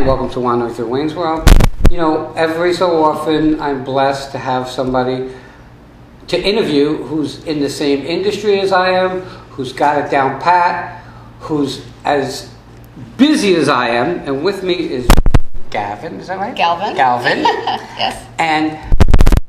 and welcome to One Through Wayne's World. You know, every so often I'm blessed to have somebody to interview who's in the same industry as I am, who's got it down pat, who's as busy as I am, and with me is Galvin, is that right? Galvin. Galvin. Yes. And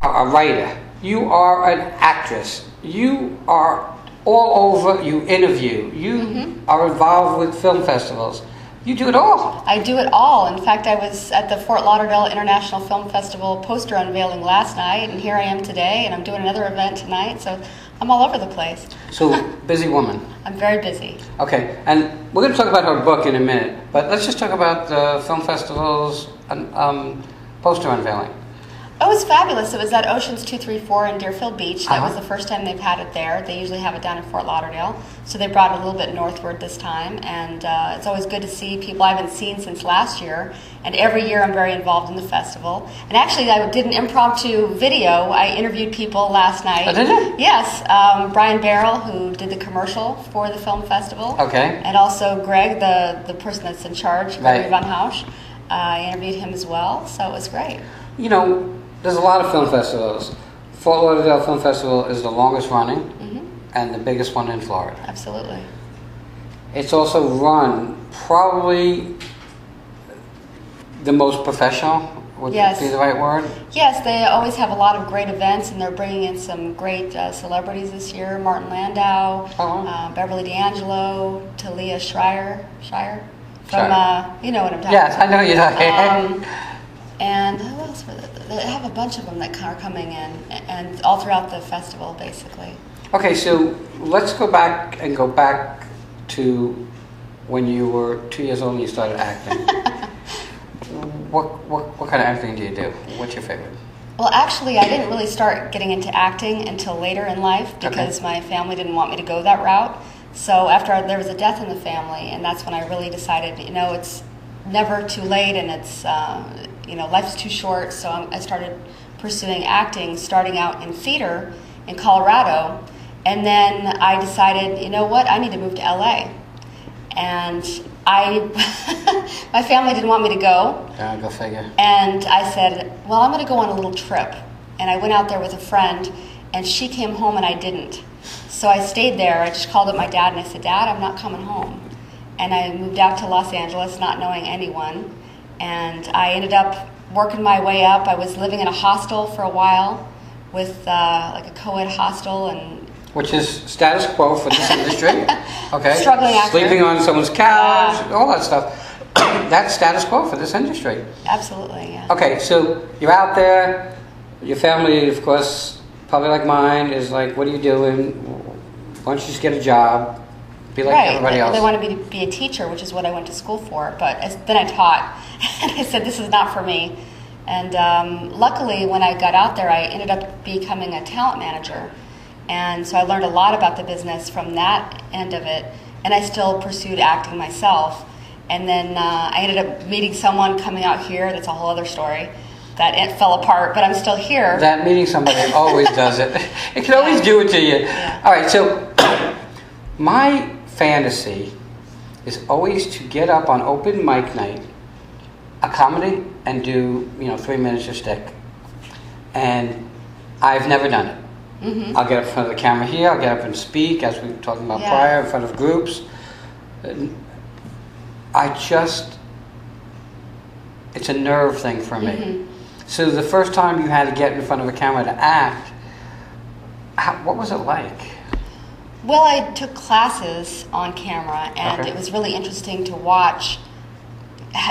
a writer. You are an actress. You are all over, you interview. You are involved with film festivals. You do it all. I do it all. In fact, I was at the Fort Lauderdale International Film Festival poster unveiling last night, and here I am today, and I'm doing another event tonight, so I'm all over the place. So, busy woman. I'm very busy. Okay, and we're going to talk about her book in a minute, but let's just talk about the film festivals and poster unveiling. Oh, it was fabulous. It was at Oceans 234 in Deerfield Beach. That was the first time they've had it there. They usually have it down in Fort Lauderdale. So they brought it a little bit northward this time. And it's always good to see people I haven't seen since last year. And every year I'm very involved in the festival. And actually I did an impromptu video. I interviewed people last night. Oh, did you? Yes. Brian Barrell, who did the commercial for the film festival. Okay. And also Greg, the person that's in charge, Greg Van Housh. I interviewed him as well. So it was great. You know, there's a lot of film festivals. Fort Lauderdale Film Festival is the longest running and the biggest one in Florida. Absolutely. It's also run probably the most professional, would be the right word? Yes, they always have a lot of great events, and they're bringing in some great celebrities this year. Martin Landau, Beverly D'Angelo, Talia Shire, from, you know what I'm talking about. Yes, I know you're talking and who else? They have a bunch of them that are coming in, and all throughout the festival, basically. Okay, so let's go back to when you were 2 years old and you started acting. What kind of acting do you do? What's your favorite? Well, actually, I didn't really start getting into acting until later in life because my family didn't want me to go that route. So after there was a death in the family, and that's when I really decided, you know, it's never too late, and it's you know, life's too short. So I started pursuing acting, starting out in theater in Colorado, and then I decided, you know what, I need to move to LA. And my family didn't want me to go. Yeah, go figure. And I said, well, I'm going to go on a little trip. And I went out there with a friend, and she came home and I didn't. So I stayed there. I just called up my dad and I said, Dad, I'm not coming home. And I moved out to Los Angeles, not knowing anyone. And I ended up working my way up. I was living in a hostel for a while with like a co-ed hostel, and which is status quo for this industry. Okay. Struggling actor. Sleeping on someone's couch, all that stuff. That's status quo for this industry. Absolutely, yeah. Okay, so you're out there. Your family, of course, probably like mine, is like, what are you doing? Why don't you just get a job? Be like everybody else. They wanted me to be a teacher, which is what I went to school for. But then I taught, and I said, this is not for me. And luckily, when I got out there, I ended up becoming a talent manager. And so I learned a lot about the business from that end of it. And I still pursued acting myself. And then I ended up meeting someone coming out here. That's a whole other story. That it fell apart, but I'm still here. That meeting somebody always does it. It can always do it to you. Yeah. All right, so my fantasy is always to get up on open mic night, a comedy, and do 3 minutes a stick. And I've never done it. I'll get up in front of the camera here. I'll get up and speak, as we were talking about prior, in front of groups. It's a nerve thing for me. So the first time you had to get in front of a camera to act, what was it like? Well, I took classes on camera, and it was really interesting to watch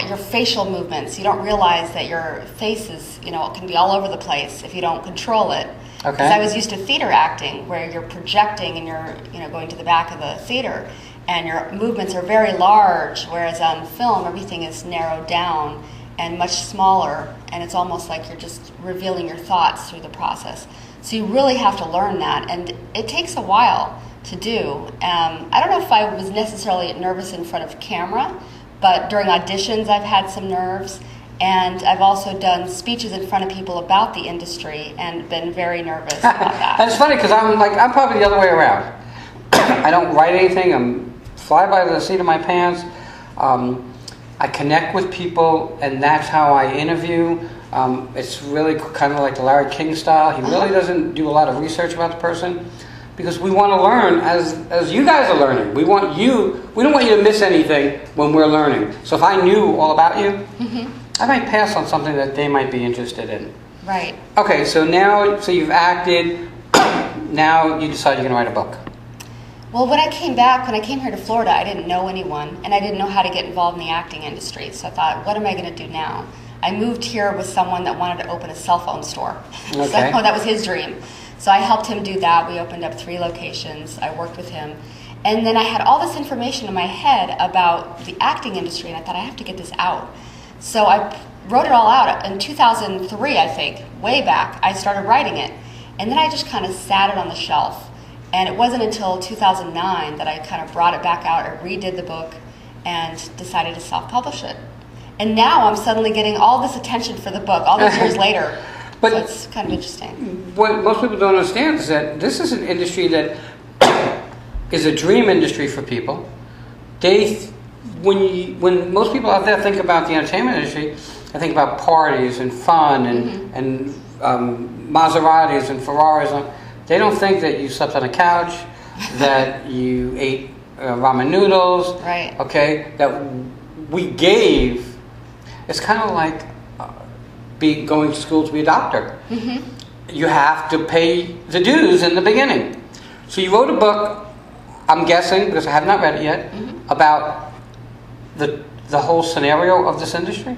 your facial movements. You don't realize that your face is, can be all over the place if you don't control it. Because I was used to theater acting, where you're projecting and you're, going to the back of the theater, and your movements are very large, whereas on film, everything is narrowed down and much smaller, and it's almost like you're just revealing your thoughts through the process. So you really have to learn that, and it takes a while to do. I don't know if I was necessarily nervous in front of camera, but during auditions I've had some nerves, and I've also done speeches in front of people about the industry and been very nervous about that. And it's funny because I'm probably the other way around. I don't write anything. I'm fly by the seat of my pants. I connect with people, and that's how I interview. It's really kind of like the Larry King style. He really doesn't do a lot of research about the person, because we want to learn as you guys are learning. We don't want you to miss anything when we're learning. So if I knew all about you, I might pass on something that they might be interested in. Right. Okay, so you've acted. Now you decide you're going to write a book. Well, when I came here to Florida, I didn't know anyone, and I didn't know how to get involved in the acting industry. So I thought, what am I going to do now? I moved here with someone that wanted to open a cell phone store. Okay. So that was his dream. So I helped him do that. We opened up 3 locations. I worked with him. And then I had all this information in my head about the acting industry, and I thought, I have to get this out. So I wrote it all out. In 2003, I think, way back, I started writing it. And then I just kind of sat it on the shelf. And it wasn't until 2009 that I kind of brought it back out. I redid the book and decided to self-publish it. And now I'm suddenly getting all this attention for the book, all these years later. But so it's kind of interesting. What most people don't understand is that this is an industry that is a dream industry for people. When most people out there think about the entertainment industry, they think about parties and fun and Maseratis and Ferraris. They don't think that you slept on a couch, that you ate ramen noodles. Right. Okay. That we gave. It's kind of like going to school to be a doctor. You have to pay the dues in the beginning. So you wrote a book, I'm guessing, because I have not read it yet, about the whole scenario of this industry?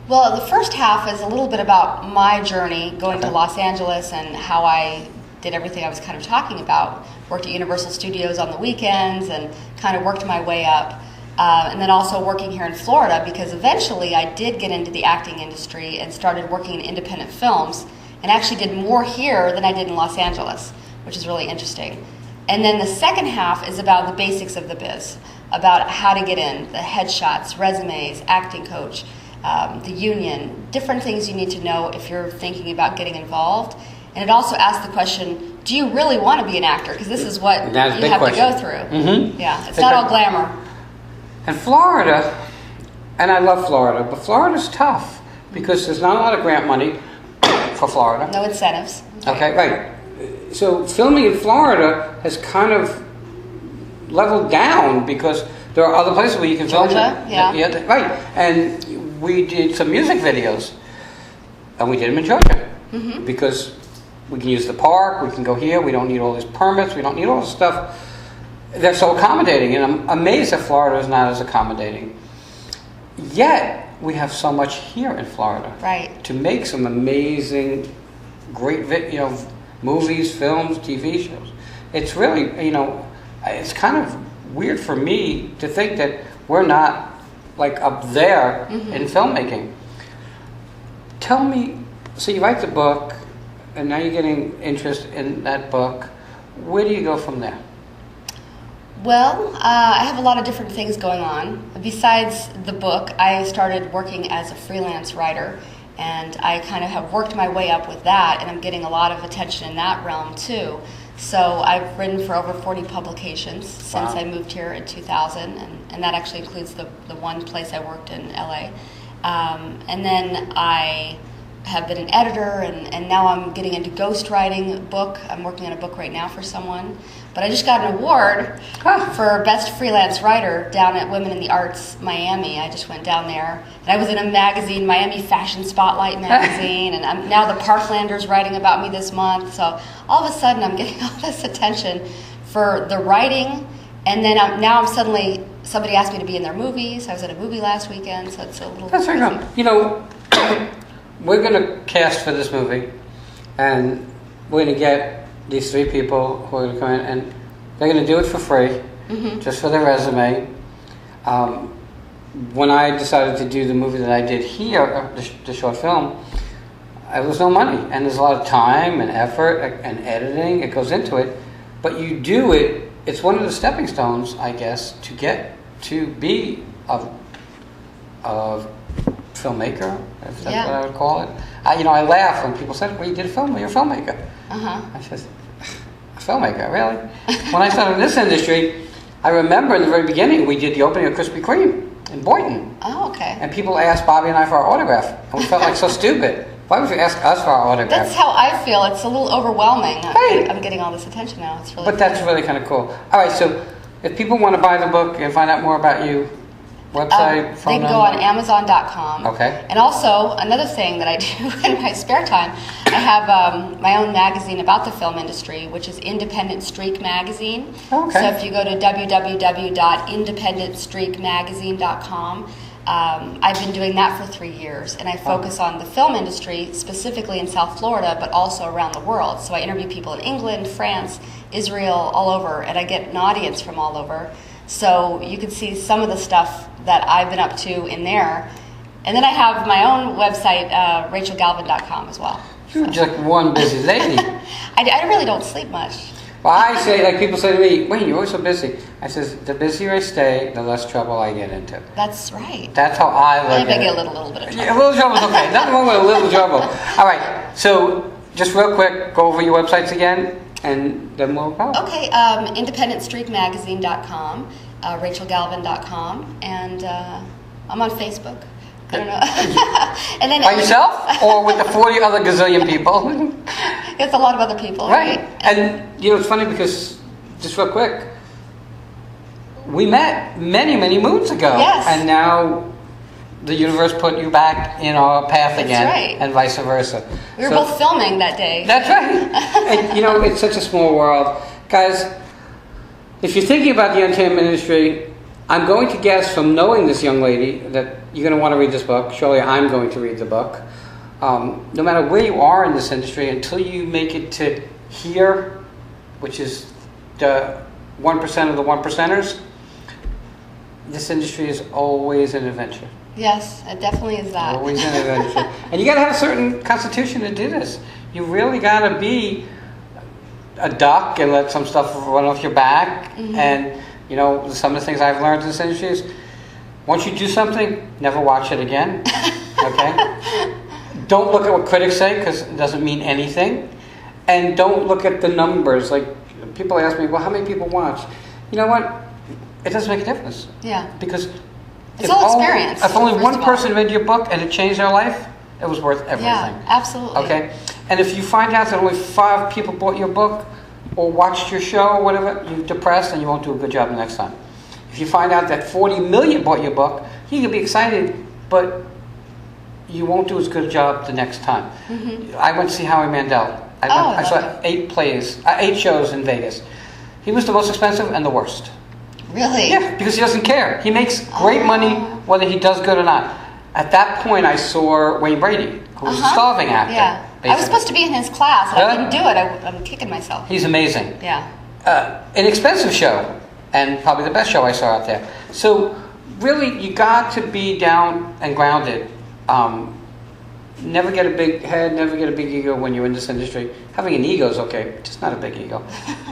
Well, the first half is a little bit about my journey going to Los Angeles and how I did everything I was kind of talking about. Worked at Universal Studios on the weekends and kind of worked my way up. And then also working here in Florida, because eventually I did get into the acting industry and started working in independent films, and actually did more here than I did in Los Angeles, which is really interesting. And then the second half is about the basics of the biz, about how to get in, the headshots, resumes, acting coach, the union, different things you need to know if you're thinking about getting involved. And it also asks the question, do you really want to be an actor? Because this is what you have to go through. Yeah, it's not all glamour. And Florida, and I love Florida, but Florida's tough because there's not a lot of grant money for Florida. No incentives. Okay, right. So filming in Florida has kind of leveled down because there are other places where you can film. Georgia, yeah. Right. And we did some music videos, and we did them in Georgia because we can use the park, we can go here, we don't need all these permits, we don't need all this stuff. They're so accommodating, and I'm amazed that Florida is not as accommodating. Yet, we have so much here in Florida. Right. To make some amazing, great movies, films, TV shows. It's really, it's kind of weird for me to think that we're not, like, up there in filmmaking. Tell me, so you write the book, and now you're getting interest in that book. Where do you go from there? Well, I have a lot of different things going on. Besides the book, I started working as a freelance writer, and I kind of have worked my way up with that, and I'm getting a lot of attention in that realm too. So I've written for over 40 publications since I moved here in 2000, and that actually includes the one place I worked in LA. And then I have been an editor, and now I'm getting into ghostwriting book. I'm working on a book right now for someone. But I just got an award for Best Freelance Writer down at Women in the Arts Miami. I just went down there, and I was in a magazine, Miami Fashion Spotlight magazine, and now the Parklander's writing about me this month. So all of a sudden I'm getting all this attention for the writing, and then now I'm suddenly, somebody asked me to be in their movies. I was at a movie last weekend, so it's a little That's very good. We're going to cast for this movie, and we're going to get these 3 people who are going to come in, and they're going to do it for free, just for their resume. When I decided to do the movie that I did here, the short film, there was no money, and there's a lot of time and effort and editing. It goes into it, but you do it. It's one of the stepping stones, I guess, to get to be a filmmaker, if that's what I would call it. I laugh when people say, well, you did a film, you're a filmmaker. I said, a filmmaker, really? When I started in this industry, I remember in the very beginning, we did the opening of Krispy Kreme. in Boynton. Oh, okay. And people asked Bobby and I for our autograph. And we felt like so stupid. Why would you ask us for our autograph? That's how I feel. It's a little overwhelming. Right. I'm getting all this attention now. It's really But that's really kind of cool. All right, so if people want to buy the book and find out more about you, website, phone they can number? go on Amazon.com. Okay. And also, another thing that I do in my spare time, I have my own magazine about the film industry, which is Independent Streak Magazine. Okay. So if you go to www.independentstreakmagazine.com, I've been doing that for 3 years, and I focus on the film industry, specifically in South Florida, but also around the world. So I interview people in England, France, Israel, all over, and I get an audience from all over. So you can see some of the stuff that I've been up to in there. And then I have my own website, rachelgalvin.com as well. You're just one busy lady. I really don't sleep much. Well, I say, like people say to me, Wayne, you're always so busy. I says, the busier I stay, the less trouble I get into. That's right. That's how I look Maybe I at get it. a little bit of trouble. Yeah, a little trouble's okay. Nothing wrong with a little trouble. All right, so just real quick, go over your websites again, and then we'll go. Okay, independentstreakmagazine.com, rachelgalvin.com, and I'm on Facebook. I don't know. And then by yourself or with the 40 other gazillion people? It's a lot of other people, Right. right? And you know, it's funny because, just real quick, we met many, many moons ago. Yes. And now the universe put you back in our path That's again. right. And vice versa. We were both filming that day. That's right. And, you know, it's such a small world. Guys, if you're thinking about the entertainment industry, I'm going to guess from knowing this young lady that you're going to want to read this book. Surely I'm going to read the book. No matter where you are in this industry, until you make it to here, which is the 1% of the 1%ers, this industry is always an adventure. Yes, it definitely is that. Always an adventure. And you got to have a certain constitution to do this. You really got to be a duck and let some stuff run off your back. Mm-hmm. And, you know, some of the things I've learned in this industry is once you do something, never watch it again. Okay? Don't look at what critics say because it doesn't mean anything. And don't look at the numbers. Like, people ask me, well, how many people watch? You know what? It doesn't make a difference. Yeah. Because it's all experience. If only first one of all. person read your book and it changed their life, it was worth everything. Yeah, absolutely. Okay? And if you find out that only 5 people bought your book or watched your show or whatever, you're depressed and you won't do a good job the next time. If you find out that 40 million bought your book, you can be excited, but you won't do as good a job the next time. Mm-hmm. I went to see Howie Mandel. I saw 8 shows in Vegas. He was the most expensive and the worst. Really? Yeah, because he doesn't care. He makes great money whether he does good or not. At that point, I saw Wayne Brady, who was a starving actor. Yeah. I was supposed to be in his class, and I didn't do it. I'm kicking myself. He's amazing. Yeah. An expensive show, and probably the best show I saw out there. So, really, you got to be down and grounded. Never get a big head, never get a big ego when you're in this industry. Having an ego is okay, just not a big ego.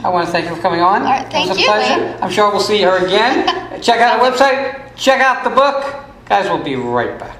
I want to thank you for coming on. All right, thank it was a you, pleasure. Wayne. I'm sure we'll see her again. Check out our website. Check out the book. Guys, we'll be right back.